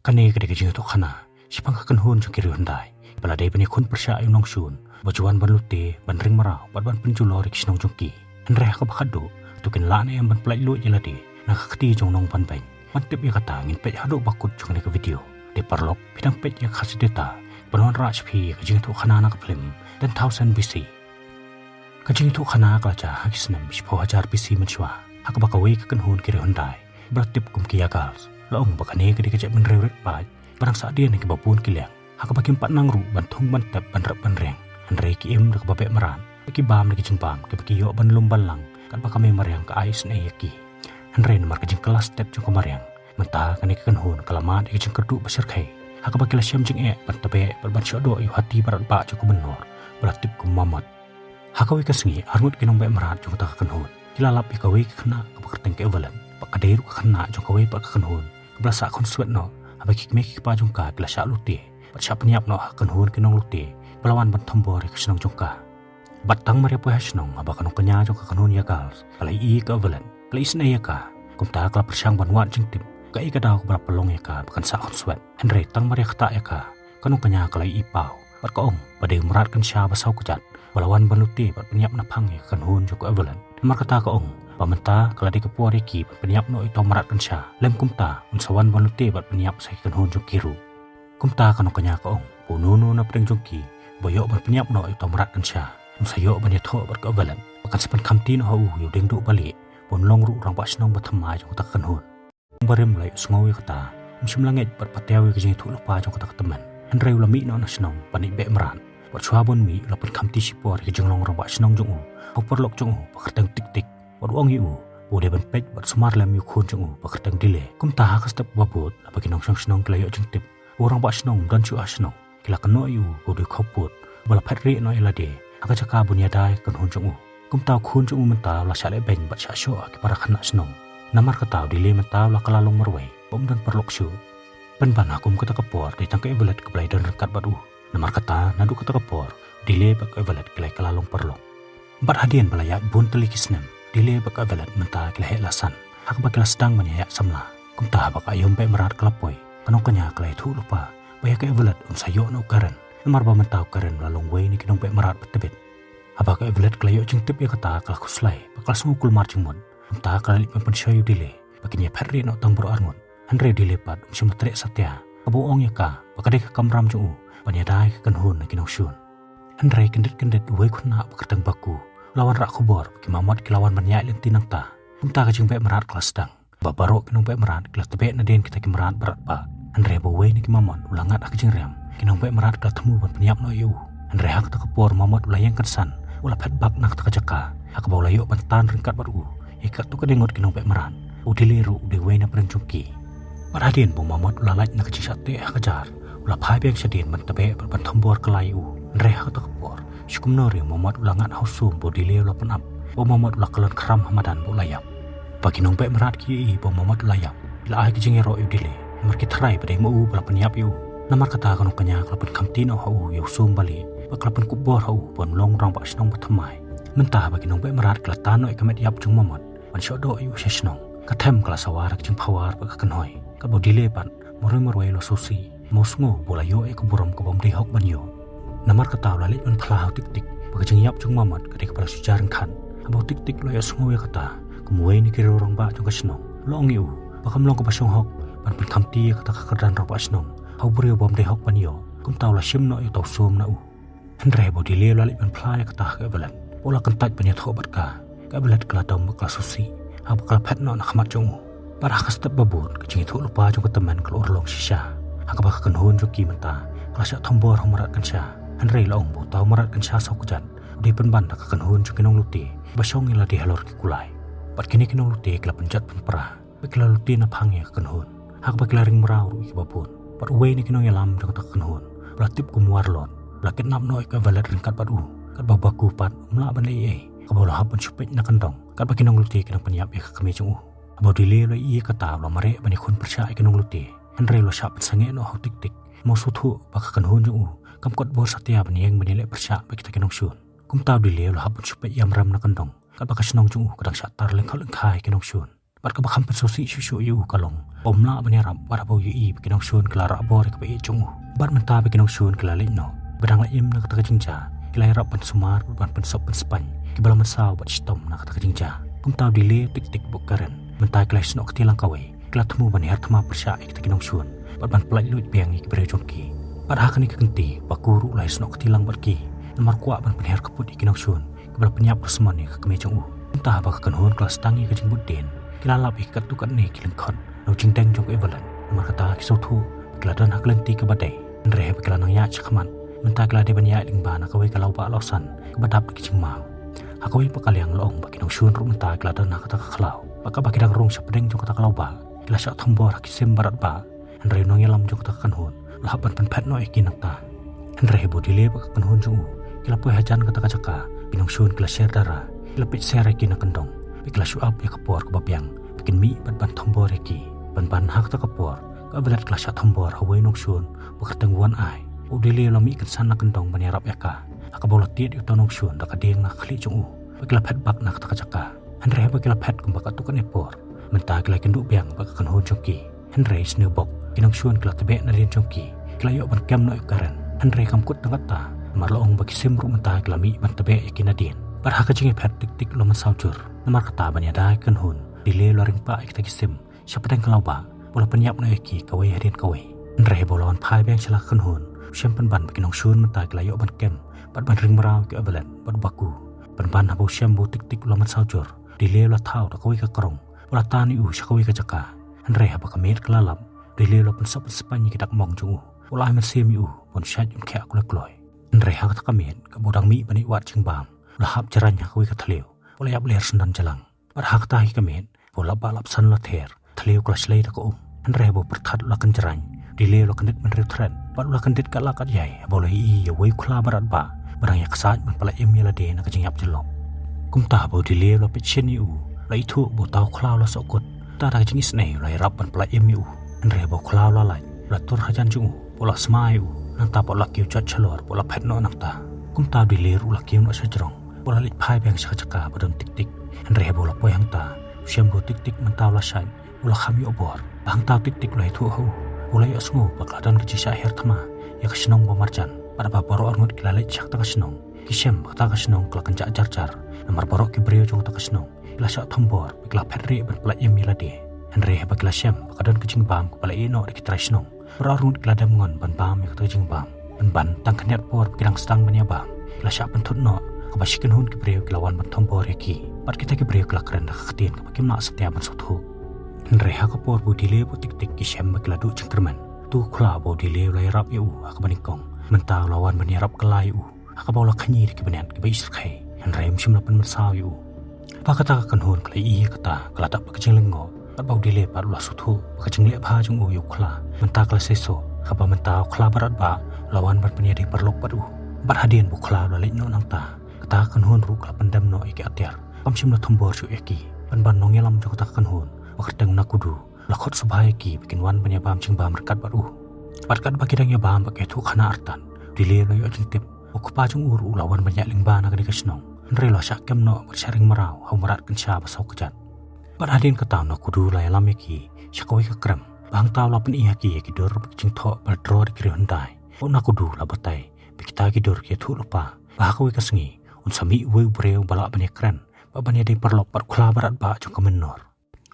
Kani kedai kejing tu khana, sipang kakan hun jong kiri hundai. Baladai bani kun persya ayung nong sun, bajuan ban lute, ban ring marau, ban penjulo rik sinong jongki. Henre haka bakado, tukin lana yang ban pelai lu jeladi, nak keti jong nong ban bain. Mantip ya kata ngin pej hado bakut jong ni ke video. Di parlok pidang pej ya khas data, banon raj pi kejing tu khana nak film, 10,000 BC. Kejing tu khana kelaja hakisnem sipo hajar BC mensyua, haka bakawi kakan hun kiri hundai, beratip kum kiyagals. Laong bakane kedai kejap ban rewret pai, barang saat dia nak kebapun kiliang. Haka bagi 4 nangru bantung bantep ban rep ban reng. Henry ki im dak babek meran. Bagi bam lagi jengpam ke bagi yo ban lum balang. Kan bakame mariang ke ais ne yaki. Henry nomor ke jeng kelas step jeng mariang. Mentah kan ikan hun kalamat ke jeng keduk besar kai. Haka bagi la syam jeng ban tebe ban syodo yu hati barat ba jeng benor. Beratip ku mamat. Haka wi kasengi arngut kinong bek meran jeng ta kan hun. Kilalap ikawi kena ke bekerteng ke evalan. Pakadairu kena jeng kawi pak kan hun. Belasa kon suet no. Abaki kemeki ke pajung ka kila syak luti. Siap niap no akan hun kinong luti pelawan bantombor ke senong jongka batang maria poh senong abakan kenya jongka kanun ya gals kalai I ke velan kalai isna ya ka kumta kala persyang banwat jengtip kai ka daw berapa long ya ka bukan sak hon swet Henry tang maria kata ya ka kanung kenya kalai I pau bat ka om pada merat kan sya basau kejat pelawan banuti bat peniap napang ya kan hun jongka velan mar kata ka om pamenta kala di kepuar iki peniap no ito merat kan sya lem kumta unsawan banuti bat peniap sai kan hun jongkiru kumta kanu kanya ka ong pununu na pring jongki boyok berpeniap no ito merat kan sya sayo banya tho berkevalan akan sepan kamti no hau yu ding du balik pun long ru rang pas nong bathama jong tak kan hun barem lai sngowi kata simlanget berpatewi ke jeng thu lupa jong tak teman henrei ulami no nasnong pani be meran bersuabon mi lapun kamti sipor ke jeng long rang pas nong jong au perlok jong pakertang tik tik berwang yu bude ban pej bersumar lam yu khun jong pakertang dile kumta ka step babut apaki nong snong kelayo jeng tip orang bak senong dan cu senong kila keno yu bodoh koput bala patri no elade aka jaka bunya dai kan hun jong kum tau khun jong menta la sale beng bat sha sho ki para khana senong namar ka tau dile menta la kalalong merwai pom dan perlok shu pen ban akum kata kapor di tangkai velet ke belai dan rekat badu namar kata nadu kata kapor dile bak velet kelai kalalong perlok bat hadian balaya bun telikisnem dile bak velet menta kelai lasan hak bakila sedang manya samla kum ta bak ayom pe merat kelapoi kanong kanya kelai thu lupa baya ke evelet sayo no karen namar ba mentau karen lalong wei ni kinong pe merat betebet apa ke evelet kelayo jeng tip ya kata kala kuslai bakal sungukul marjing mon entah kala lip pensyayu dile bakinya perri no tambur arngun Henry dilepat simatre satya kabu ong ya ka bakade ke kamram jung banya dai ke kanhun kinong syun Henry kendet wei khuna bakatang baku lawan rak khubor ki mamat kilawan banya lentinang ta entah ke jeng pe merat kelas dang babarok kinong pe merat kelas tebe na den kita ki merat berat pa Henry bawe ni ki mamon ulangat ak jeng rem kinong pe merat kelas temu ban peniap no yu Henry hak ta kepor mamot ulayang kansan ula pet bak nak ta jaka hak baw layo bantan ringkat baru ikat tu kedengot kinong pe merat udiliru dewe na prenjungki paradian bu mamot ulalaj nak cisate hajar ula phai beng sedin ban tebe ban thambor kelai u Henry hak ta kepor syukum nori mamot ulangat hausum bodile ula penap bu mamot ula kelon kram hamadan bu layap bagi nong pe merat ki bu mamot layap ila ai jeng ro yu dile marki trai pada mu bala peniap yu namar kata kanong kanya kalapun kamtino hau yu sum bali bakalapun kubor hau pon long rang pak senong bathamai mentah bagi nong pe merat kelatan no ikamet yap jung mamot pan syodo yu sesnong kathem kala sawar jeng pawar bak kanhoi ka bodile pan moroi lo susi mosngo bola yo e kuburam ka bom dihok banyo namar kata lalik man phla tik tik bak jeng yap jung mamot ka kepala sujar kan abo tik tik lo ya sngo ya kata kumuwe ni kiro rang ba jung kasnong long yu bakam long ka pasong hok pan pen kamti kata kadan ro pasnong hau brio bom de hok panyo kum tau la sim no yu tau som na u Henry bodi le lalik pan plai kata ka velan pola kentaj panya tho bat ka velat kala dom kala susi hab kala pet no na khmat jong para khastap babun ke jingi thu lupa jong teman kala urlong sisa hak ba kan hun jo ki menta kala sya thombor homarat kan sya Henry la ong bo tau marat kan sya sau kujan di pen ban ka kan hun jo kinong luti basong ila di halor ki kulai pat kini kinong luti kala penjat pen pra kala luti na phangya kan hun hak bakila ring merau ru ki babun pat uwe ni kinong yalam jong tak kanhun belatip kumwar lon belakit nap noi ka valet ringkat pat u kat babaku pat mla ban le ka bola hab ban supet na kandong kat bakinong luti kinong peniap ya ka kami jong u abodile lo i kata lo mare bani khun persya kinong luti Henry lo syap sange no hau tik tik mo suthu bak kanhun jong u kam kot bor satya bani yang bani le persya ba kita kinong syun kum tau dile lo hab ban supet yam ram na kandong kat bakasnong jong u kadang syatar lengkhal lengkhai kinong syun Bat ka bakam pensosi syusyu yu kalong. Omla banyarap bat abau yu bikinong syun kelara abor ke bai chung. Bat menta bikinong syun kelalik no. Bedang laim na kata kejingja. Kilai rap ban sumar ban pensop ban spany. Kibala masaw bat stom na kata kejingja. Kumtaw dile tik-tik bukaran. Menta kilai snok tilang kawai. Kila temu ban her tama persya kita kinong syun. Bat ban pelaj luit biangi kibere jongki. Bat hakan ikakenti bakuru lai snok tilang batki. Namar kuak ban penher kaput ikinong syun. Kibala penyap bersemani ke kemejong Entah baka kanhun kelas tangi ke jenggut den. Kilalap ikat tukat ni kilengkot. Nau jingteng jong evalan. Namar kata kisautu. Kila dan hak lenti ke badai. Nrehe bekila nang ya cakaman. Mentah kila de banyak lingba nak kawai kalau ba lausan. Kebadap ke jengmau. Hakawai pakaliang loong baki nau syun ru mentah kila dan hak kata kekelau. Baka baki dak rung sepedeng jong kata kalau ba. Kila syak thambor hak isim barat ba. Nrehe nong yalam jong kata kanhun. Lahapan penpet no ikin nakta. Nrehe bodile baka kanhun jong Kila pui hajan kata kacaka. Pinong syun kila share darah. Kila pit share ikin nakendong. Bikila syuap ya kapor ke babiang. Bikin mi ban thambor iki. Ban hak ta kapor. Ka belat kila syak thambor hawai nong syun. Bukertengguan ai. Udili lami ikan sana kendong banyarap yaka. Aka bola tiat yu tonong syun dak adeng nak khli jong Bakila pet bak nak kata kacaka. Henry bakila pet kumbaka tukan epor. Mentah kila kenduk biang baka kanhun jongki. Henry snubok. Kinong syun kila tebek na rin jongki. Kila yok ban kem no yukaran. Henry kamkut nakata. Marloong bagi simru mentah kila mi ban tebek yakin adin. Barhaka jingi pet tik-tik lo mensaujur. Namar kata banyadai kanhun. Dile loring pa ikita kisim. Siapa deng kalau ba. Bola penyap na yaki kawai hadin kawai. Henry bolon pai biang salah kanhun. Siam ban bagi nong syun mentah kila yok ban kem. Ban ring merau ke avalan. Bat baku. Ban habau siam bu tik-tik lo mensaujur. Dile lo tau da kawai ke kerong. Bola tani syakawai ke jaka. Henry haba kamet kelalap. Dile lo pensop sepanyi kitak mong jung Bola amer sim pun syat yun kaya kulai-kulai. Henry haba kamet ke bodang mi bani wat jeng bam. Lahap jaranya kawai ke taliu. Bola yap leher sendan jalang. Barhak tahi kamet. Bola balap san lo ter. Taliu kelas lay da ko Henry haba pertat ulakan jarany. Dile lo kendit menriu tren. Bat ulakan dit kat lakat yai. Bola ya wai kula barat ba. Barang ya kesat menpala emila de na kajeng yap jelop. Kumtah bo dile lo pitchen la itu bo tau klau la sokut. Ta da kajeng isnei la rap menpala emu. Henry bo klau la lai. La tur hajan jung bola smai nang ta bola kiu chat chalor bola phet no nakta. Kumtah dile ru la kiu no sajrong. Bola lit pai bang sakacaka badon tik-tik. Henry bola poy hang ta. Siam bo tik-tik mentau la sai. Bola khami obor. Hang ta tik-tik la itu ho. Bola ya sungu bakladan ke jisa akhir tama. Ya kesenong bo marjan. Pada baporo arngut kilalai cak ta kesenong. Kisem kata kesenong kala kencak jar-jar. Namar barok kibrio jong ta kesenong. Kila syak thambor bikla petri ban pelak yem milade. Henry bakila siam bakadan kecing bam kepala ino di kitra senong. Berarngut kila damngon ban bam ya kata kecing bam. Ban tang kenyat por bikidang stang ban ya bam. Kila syak pentut no kabasikan hun kibrio kilawan ban thambor yaki. Pat kita kibrio kila keren dak ketin kapakim mak setia ban sothu. Henry kapor budile bu tik-tik kisem bakila du cengkerman. Tu kula budile ulai rap ya akabanikong. Mentah lawan banyarap kelai akabaula kanyi di kebenan kebai serkai. Henry msim lapan mensaw Apa kata kanhun kelai iya kata kala tak pakajeng lengo. Pat bau dile pat ulah suthu pakajeng lek bha jung yuk kla. Mentah kala seso kaba mentah kla barat ba lawan ban penyadi perlok pat Bat hadien bu kla la lek no nang ta. Kata kanhun ru kala pendam no iki atyar. Pamsim la thumbor ju yaki. Ban nong yalam jo kata kanhun. Bakerdeng nakudu. Lakot subhai ki bikin wan banya bam jeng bam rekat bat Patkat bakidang ya bam pakai tu kana artan. Dile lo yo jentip. Ukupa jung lawan banyak lingba nak di kesnong. Henry lo syak kem no bersyaring merau hau merat kensya basau kejat. Pat hadin ketau no kudu la yalam yaki. Syakawai ke krem. Bang tau lapan iya ki yaki dur bekicing tok baldro di kiri hundai. Pok nak kudu la betai. Bikita ki dur ki tu lupa. Bahakawai ke sengi. Unsami uwe breu balak banyak keren. Pak banyak di perlok pat kula barat ba jong kemenor.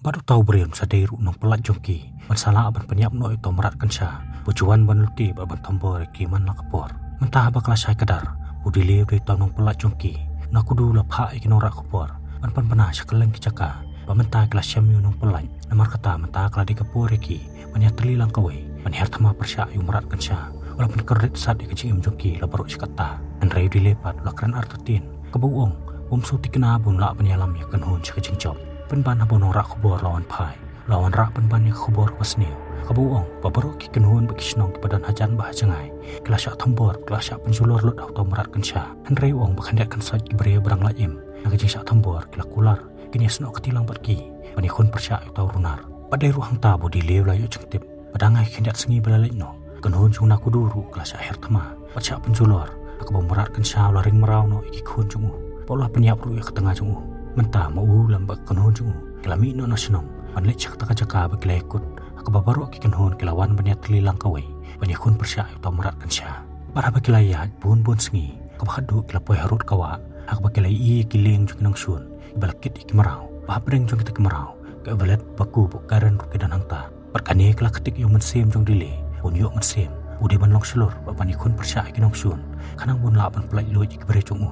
Baru tahu breu sadai ru nong pelat jongki. Masalah aban penyap no itu merat kensya. Bujuan ban luti baban tombor kiman la kapor. Mentah bakla syai kadar. Budile dari tanong pelat jongki. Nakudu la pha ikin ora kapor. Pan panah syakeleng kicaka. Pamentah kelas syam nong pelat. Namar kata mentah kala di kapor ki. Banyak terlilang kawai. Banyak tama persya yu merat kensya. Walaupun kredit saat dikecing jongki la baru syakata. Henry dilepat la keren artutin. Kebuong. Umsu tikena bun la penyalam ya kanhun syakecing job. Penban habon ora kapor lawan pai. Lawan rak penban ya kapor wasniu. Kabuong, babaru ki kenhun bagi senong ki badan hajan bah jengai. Kelasyak thambor, kelasyak penjulur lut atau merat kensya. Henry wong bakhandiatkan saj ki beria berang laim. Nagajing syak thambor, kila kular. Kini senok ketilang batki. Panikun persyak atau runar. Padai ruang tabu di lew layu cengtip. Padangai khandiat sengi belalek no. Kenhun jung naku duru kelasyak akhir tama. Patsyak penjulur. Akabau merat kensya laring merau no iki kun jungu. Paulah penyap ruya ke tengah jungu. Mentah mau lambak kenhun jungu. kelami no nasional panlit cak taka jaka bakilai ikut aku babaru kikan hon kelawan banyak telilang kawai banyak kun persya atau merat kan sya para bakilai ya bun sengi kabahadu kelapoi harut kawa aku bakilai i kileng jung nang sun balakit ikimarau babreng jung kita kemarau ke valet baku bukaran rukidan hangta perkane kelak ketik yung mensim jung dile un yok mensim udah banlong selur babani kun persya ikinong sun kanang bun laban pelai luit ikibere jung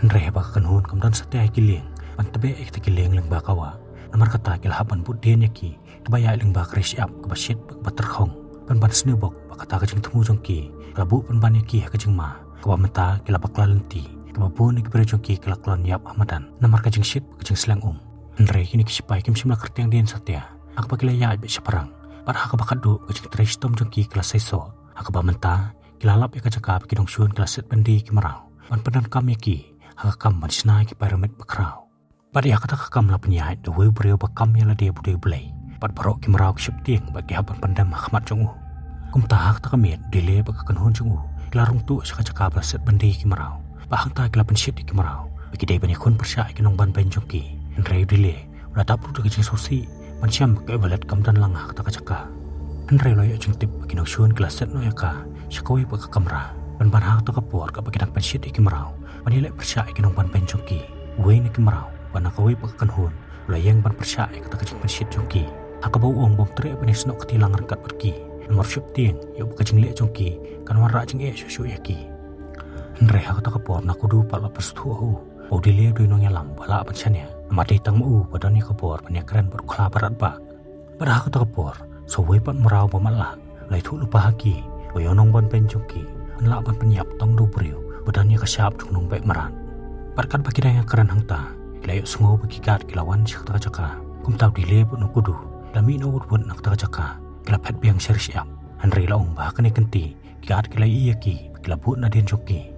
Nreh bakakan hon kemudian setia kileng pantebe ikta kileng leng bakawa namar kata kilhaban budden yaki kebaya leng bak resiap kebasit baterkhong pan snubok bakata kajing temu jongki kelabu pan yaki kajing ma kebamenta kilabak lalenti kebabun ikibere jongki kelaklon yap ahmadan namar kajing shit kajing seleng Nreh kini kisipai kim simla kerteng den setia ak bakila ya be separang par hak bakadu kajing trestom jongki kelas seso ak bamenta kilalap yakajaka kidong sun kelas set bandi kimarau pan pedan kam yaki hakam manisna ki pyramid bakrau pada ya kata hakam la penyai de we brio bakam ya la de budai bulai pad barok ki marau ki septieng bagi haban pandam Ahmad jongu kum ta hak ta kamet dile bakakan hon jongu klarung tu sakajaka baset bandi ki marau bahang ta kila pensit ki marau bagi dai bani kun persya ki nong ban ben jongki nrei dile la ta pru de ki sosi mansiam ke valet kam dan lang hak ta kajaka nrei lo ya jing tip ki nong shun klaset no ya ka sakoi bakakamra ban hak ta kapor ka bagi dak pensit ki marau Panilai persya ikinong ban pen jongki uwe ni kimarau banakawai pakakan hon ulayang ban persya ikata kajing pensit jongki hakabau ong bom tre bani senok ketilang rangkat pergi nomor syup tieng yuk kajing lek jongki kan warra jing syusyu yaki nreh hakata kapor nakudu pala perstu au bodile doi nong yalam bala pensyanya namati tang mu badani kapor panyakran berkla barat ba pada hakata kapor sawai pat merau pamala lai thu lupa haki oyonong ban pen jongki anla ban penyap tong do brio badannya kasyap jung nong baik maran parkat bagi daya keran hangta kilayuk sungo bagi kat kilawan syak taka jaka kum tau dile pun kudu lami no wud nak taka jaka kilap het biang syar siap hanrei laung bahkan kenti kiat kilai iya ki kilabut na den joki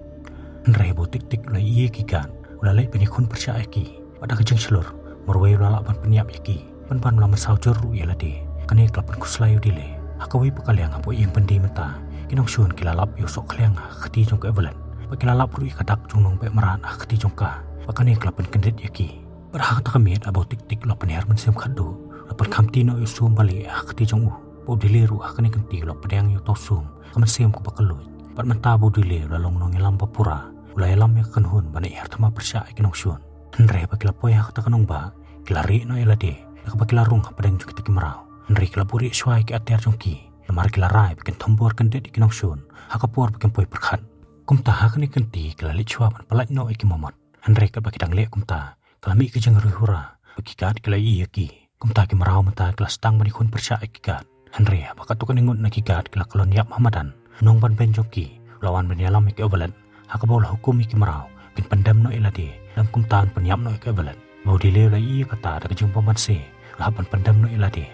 hanrei bo tik tik ulai iya ki kan ulalai penikun persya ki pada kejeng selur merwai ulalak ban peniap yaki pan ulaman saujur ru ia lade kane kelapan kuslayu dile hakawai pakaliang apo yang pendi menta kinong syun kilalap yosok kliang khati jong ke evalan Pakilalap rui kadak jung nong pe maran akti jongka pakane kelapan kendit yaki berhak tak kamiet abau tik-tik lapan her mensim khadu lapan kamti no yusum bali akti jong bo dileru akane kenti lap pedang yu tosum kamen sem ku bakalut pat menta bo dile lalong nong elam papura ulai elam ya kanhun bani her tama persya ikinong syun nre pakilapoy hak tak kanong ba kilari no elade pakilarung pedang jong kita kimarau nre kilapuri syai ki ater jongki lamar kilarai bikin tombor kendit ikinong syun hakapor bikin poy perkhat kumta hakani kenti kelali chua pan palat no iki momot hanrei ka baki dangle kumta kalami ke jeng hura baki kat kelai yaki kumta ki marau mata kelas tang bani kun persya ikat hanrei baka tu kan ingut na kikat kelak kolon yap hamadan nong ban ben joki lawan bani alam iki overland hakabau la hukum iki marau kin pandam no ilade dam kumtaan penyap no iki overland mau dile la i kata da jeng paman se la ban pandam no ilade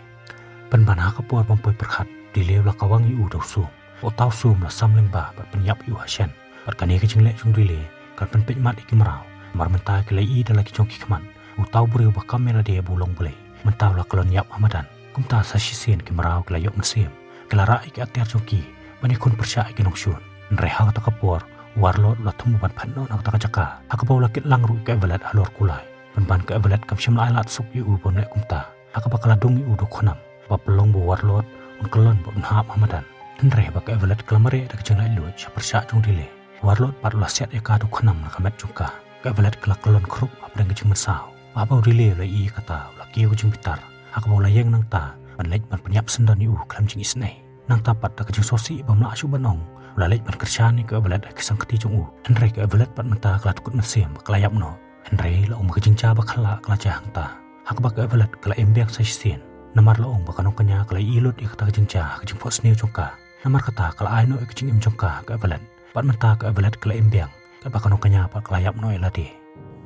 pan ban hakapor pompoy perkhat dile la kawang yu do su o tau sum la samling ba penyap yu hasyan Perkane kejeng lek jung dile kan penpej mat iki marau mar mentai kelai i dalaki jongki keman utau buriu bakam mela de bulong boleh mentau la kolon yap hamadan kumta sasisen ki marau kelayok mesim kelara iki ater jongki bani kun persya iki nong syun nreha ta kapor warlot la thumu ban phanno nak ta jaka hakabau lakit langru ke velat alor kulai ban ke velat kam syam la alat suk yu bon lek kumta hakabakala dung yu do khonam bapelong bo warlot un kolon bon hap hamadan nreha bak velat klamare ta kejeng lai lu persya jung dile warlot pat la set eka du khnam na kamet jungka ka velat kelak-kelon krup apdang kejeng mesau abau dile la i kata la kiu jeng pitar hakabau la yeng nang ta ban lek ban penyap sendan yu klam jing isnai nang ta pat ta kejeng sosi bam la asu banong la lek ban kersyani ka velat kesang keti jung henrei ka velat pat menta kala tukut mesem kelayap no henrei la kejeng ca bakala kala ca hangta hakabak ka velat kala embek saisen namar la bakanong kanya kala ilut i kata kejeng ca kejeng pos neu jungka namar kata kala ai no kejeng im jungka ka velat pat menta ka velat kala embiang ka bakano kanya pa kelayap no elade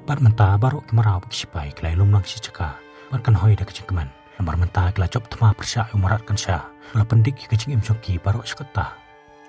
pat menta baru kimarau bisipai kelai lumlang si ceka pat kan hoi da kecing keman namar menta kala job tama persya umarat kan sya la pendik kecing im joki baru sekata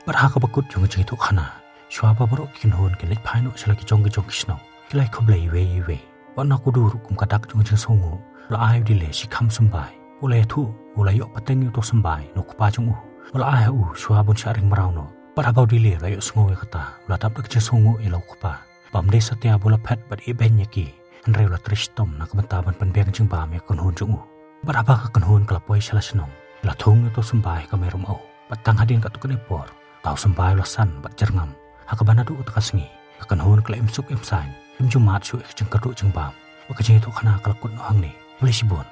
berhak bakut jong jing itu khana syaba baru kin hon kelet phaino selagi jong kisno kelai khoblei we pat na kudur kum kadak jong jing songu la ayu dile sikham sambai ulai thu ulai yo pateng yu to sambai no kupa jong la ayu syabun syaring marau no Parabau dile rayo sungo kata latap dak songo ilau kupa pamde satya bola phat bat iben yaki an reu la tristom na kabanta ban panbiang jing ba me kon hun jung u baraba ka kon hun kala poi sala senong la thung to sumbai ka merom au patang hadin ka tukane por tau sumbai la san bat jerngam hakabana du ut kasngi ka kon hun kala im suk im sain im jumat su ek jeng kadu jeng bam wa ka jeng tu khana kala kun no hang ni lisbon